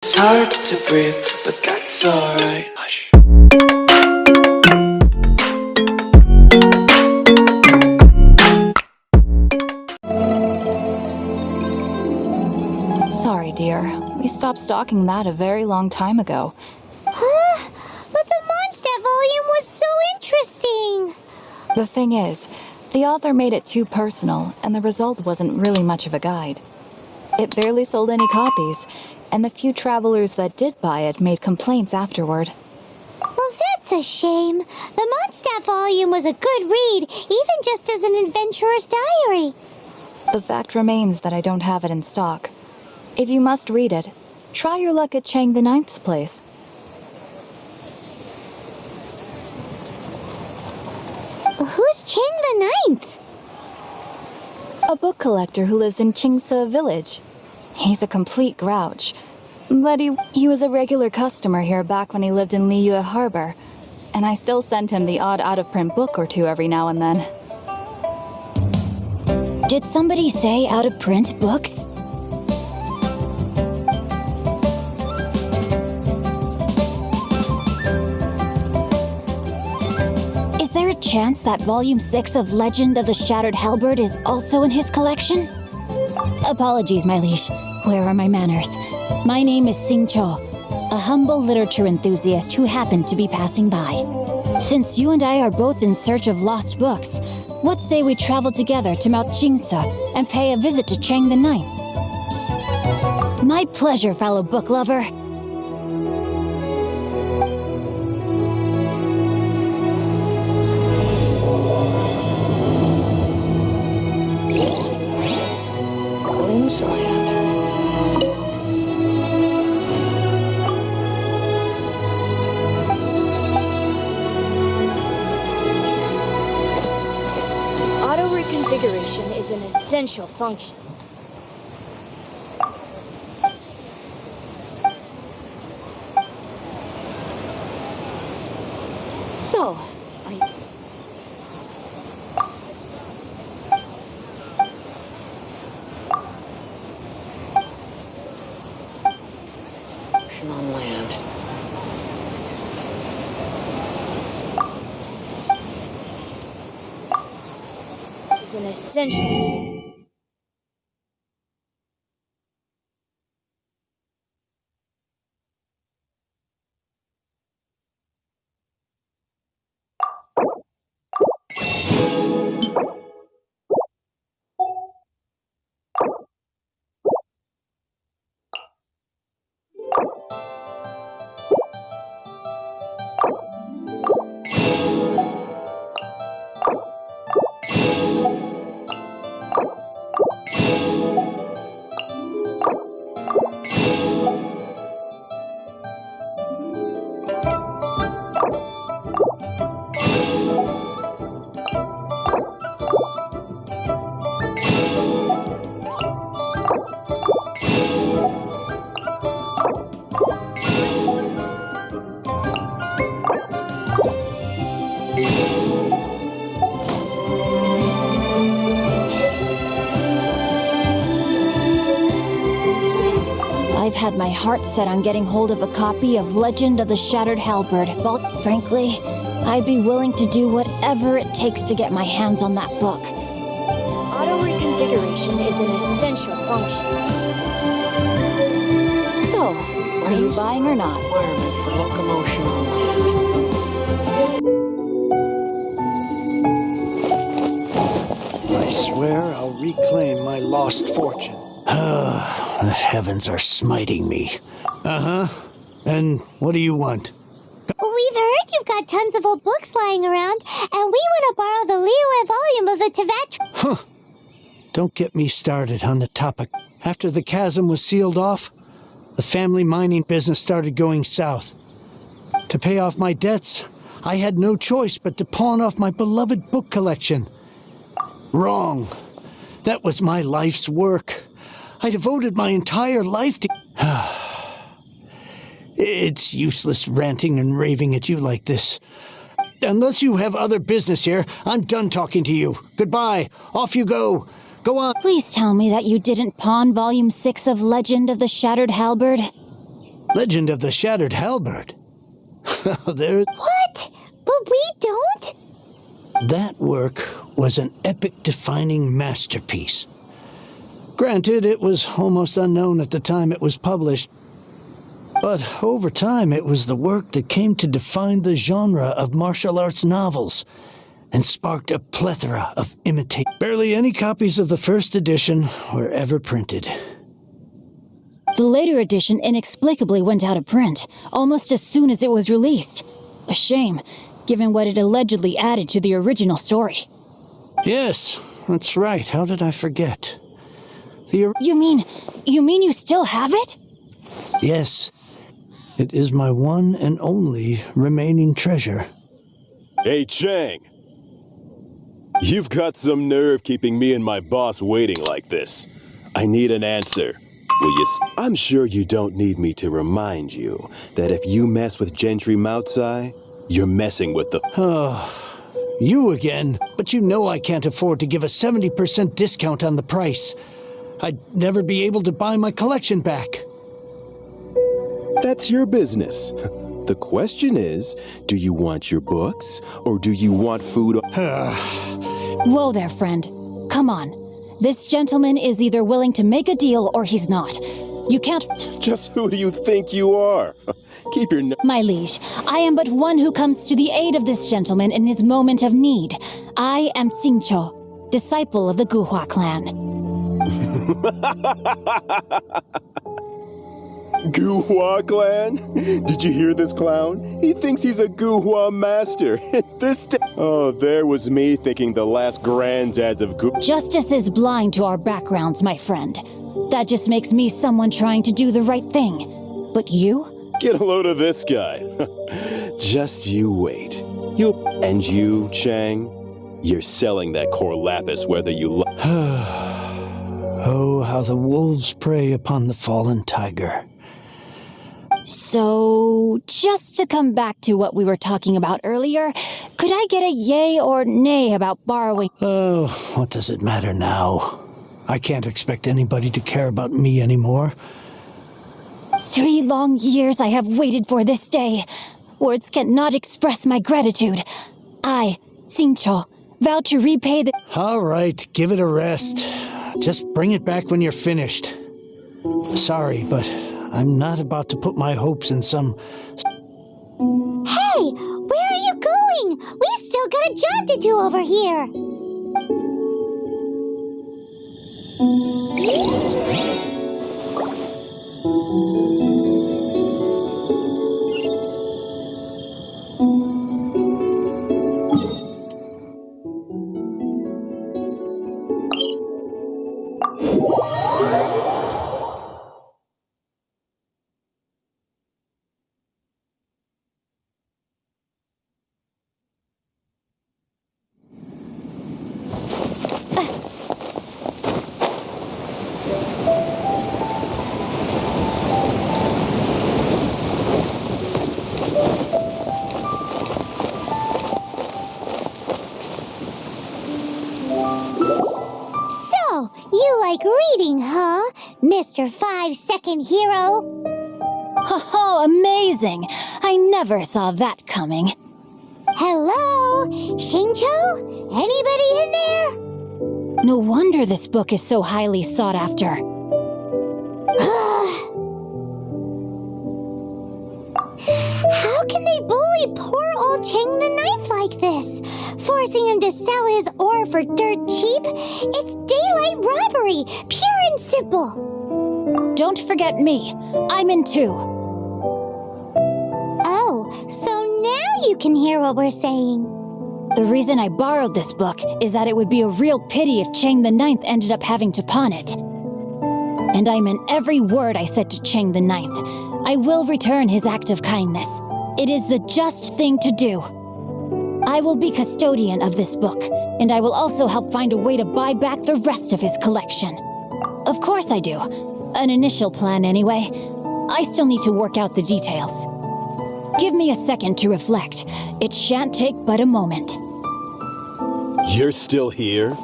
It's hard to breathe, but that's alright. Hush. Sorry, dear. We stopped stocking that a very long time ago. Huh? But the Mondstadt volume was so interesting! The thing is, the author made it too personal, and the result wasn't really much of a guide. It barely sold any copies, and the few travelers that did buy it made complaints afterward. Well, that's a shame. The Mondstadt volume was a good read, even just as an adventurer's diary. The fact remains that I don't have it in stock. If you must read it, try your luck at Chang the Ninth's place. Who's Chang the Ninth? A book collector who lives in Qingce village. He's a complete grouch. But he was a regular customer here back when he lived in Liyue Harbor. And I still send him the odd out-of-print book or two every now and then. Did somebody say out-of-print books? Is there a chance that Volume 6 of Legend of the Shattered Halberd is also in his collection? Apologies, my liege. Where are my manners? My name is Sing Cho, a humble literature enthusiast who happened to be passing by. Since you and I are both in search of lost books, what say we travel together to Mount Qingce and pay a visit to Chang the Ninth? My pleasure, fellow book lover. Auto-reconfiguration is an essential function. So, Ocean on land. Is an essential. I've had my heart set on getting hold of a copy of Legend of the Shattered Halberd, but frankly, I'd be willing to do whatever it takes to get my hands on that book. Auto-reconfiguration is an essential function. So, are you buying or not? Requirement for locomotion on land. I swear I'll reclaim my lost fortune. The heavens are smiting me. Uh-huh. And what do you want? We've heard you've got tons of old books lying around, and we want to borrow the Liyue volume of the Tevat. Huh. Don't get me started on the topic. After the chasm was sealed off, the family mining business started going south. To pay off my debts, I had no choice but to pawn off my beloved book collection. Wrong. That was my life's work. I devoted my entire life to... It's useless ranting and raving at you like this. Unless you have other business here, I'm done talking to you. Goodbye. Off you go. Go on. Please tell me that you didn't pawn Volume 6 of Legend of the Shattered Halberd. Legend of the Shattered Halberd. There, What? But we don't? that work was an epic-defining masterpiece. Granted, it was almost unknown at the time it was published, but over time it was the work that came to define the genre of martial arts novels and sparked a plethora of imitate. Barely any copies of the first edition were ever printed. The later edition inexplicably went out of print, almost as soon as it was released. A shame, given what it allegedly added to the original story. Yes, that's right. How did I forget? You mean you still have it? Yes, it is my one and only remaining treasure. Hey, Chang. You've got some nerve keeping me and my boss waiting like this. I need an answer. Will you I'm sure you don't need me to remind you that if you mess with Gentry Moutsai, you're messing with the... You again, but you know I can't afford to give a 70% discount on the price. I'd never be able to buy my collection back. That's your business. The question is, do you want your books, or do you want food? Whoa there, friend. Come on. This gentleman is either willing to make a deal or he's not. You can't... Just who do you think you are? Keep your... My liege, I am but one who comes to the aid of this gentleman in his moment of need. I am Xingqiu, disciple of the Guhua clan. Guhua clan? Did you hear this clown? He thinks he's a Guhua master. Oh, there was me thinking the last granddads of Justice is blind to our backgrounds, my friend. That just makes me someone trying to do the right thing. But you? Get a load of this guy. Just you wait. And you, Chang, you're selling that core lapis whether you Oh, how the wolves prey upon the fallen tiger. So, just to come back to what we were talking about earlier, could I get a yay or nay about borrowing? Oh, what does it matter now? I can't expect anybody to care about me anymore. 3 long years I have waited for this day. Words cannot express my gratitude. I, Xingqiu, vow to repay the... All right, give it a rest. Just bring it back when you're finished. Sorry, but I'm not about to put my hopes in some... Hey, where are you going? We've still got a job to do over here. You like reading, huh, Mr. 5-second hero? Oh, amazing! I never saw that coming. Hello? Xingqiu? Anybody in there? No wonder this book is so highly sought after. How can they bully poor old Chang the Ninth like this? Forcing him to sell his ore for dirt cheap? It's daylight robbery, pure and simple. Don't forget me. I'm in too. Oh, so now you can hear what we're saying. The reason I borrowed this book is that it would be a real pity if Chang the Ninth ended up having to pawn it. And I meant every word I said to Chang the Ninth. I will return his act of kindness. It is the just thing to do. I will be custodian of this book, and I will also help find a way to buy back the rest of his collection. Of course I do. An initial plan anyway. I still need to work out the details. Give me a second to reflect. It shan't take but a moment. You're still here?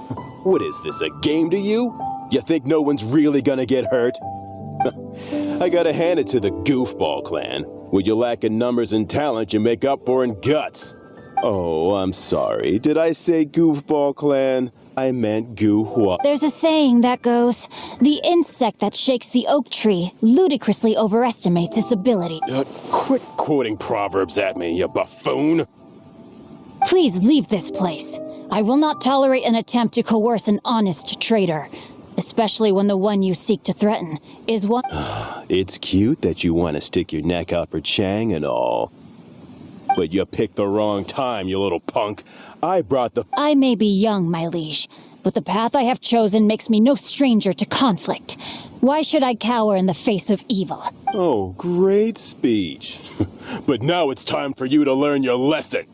What is this, a game to you? You think no one's really gonna get hurt? I gotta hand it to the Goofball clan. What you lack in numbers and talent, you make up for in guts. Oh, I'm sorry. Did I say Goofball clan? I meant Goohua. There's a saying that goes, the insect that shakes the oak tree ludicrously overestimates its ability. Quit quoting proverbs at me, you buffoon. Please leave this place. I will not tolerate an attempt to coerce an honest trader, especially when the one you seek to threaten is one. It's cute that you want to stick your neck out for Chang and all. But you picked the wrong time, you little punk. I may be young, my liege, but the path I have chosen makes me no stranger to conflict. Why should I cower in the face of evil? Oh, great speech. But now it's time for you to learn your lesson.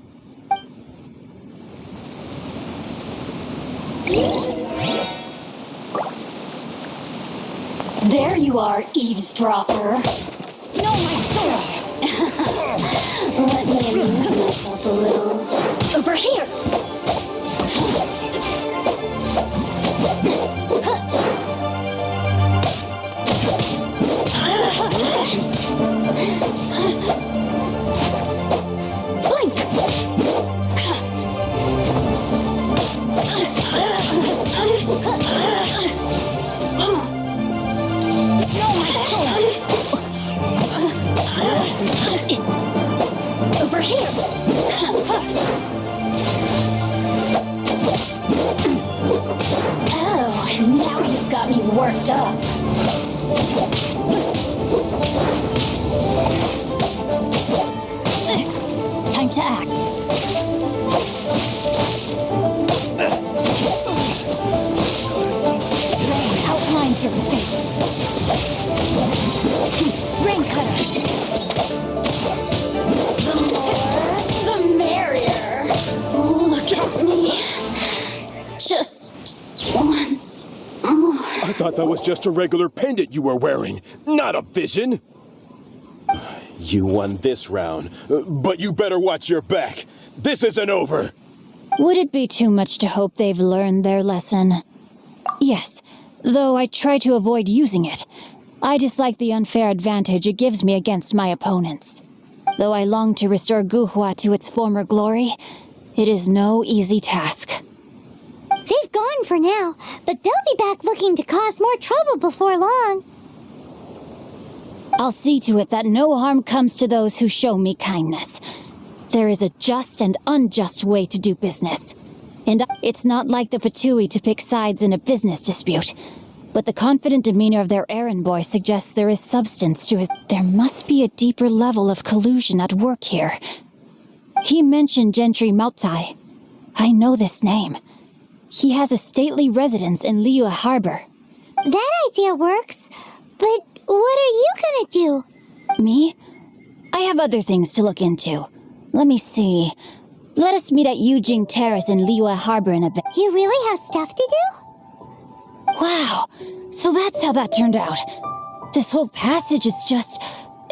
There you are, eavesdropper. No, my sword! Let me amuse myself a little. Over here! Blink! Over here! Oh, now you've got me worked up. Time to act. Rain outlines your fate. Rain cutter. The more, the merrier. Look at me. Just once more. I thought that was just a regular pendant you were wearing, not a vision. You won this round, but you better watch your back. This isn't over. Would it be too much to hope they've learned their lesson? Yes, though I try to avoid using it. I dislike the unfair advantage it gives me against my opponents. Though I long to restore Guhua to its former glory, it is no easy task. They've gone for now, but they'll be back looking to cause more trouble before long. I'll see to it that no harm comes to those who show me kindness. There is a just and unjust way to do business. And it's not like the Fatui to pick sides in a business dispute. But the confident demeanor of their errand boy suggests there is substance to his... There must be a deeper level of collusion at work here. He mentioned Genshinimpact. I know this name. He has a stately residence in Liyue Harbor. That idea works, but what are you gonna do? Me? I have other things to look into. Let me see. Let us meet at Yujing Terrace in Liyue Harbor in a bit. You really have stuff to do? Wow, so that's how that turned out. This whole passage is just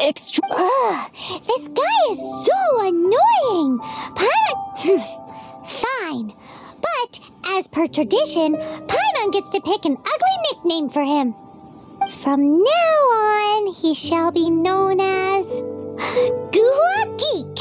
extra... Ugh, this guy is so annoying! Fine, but as per tradition, Paimon gets to pick an ugly nickname for him. From now on, he shall be known as... Guhua Geek!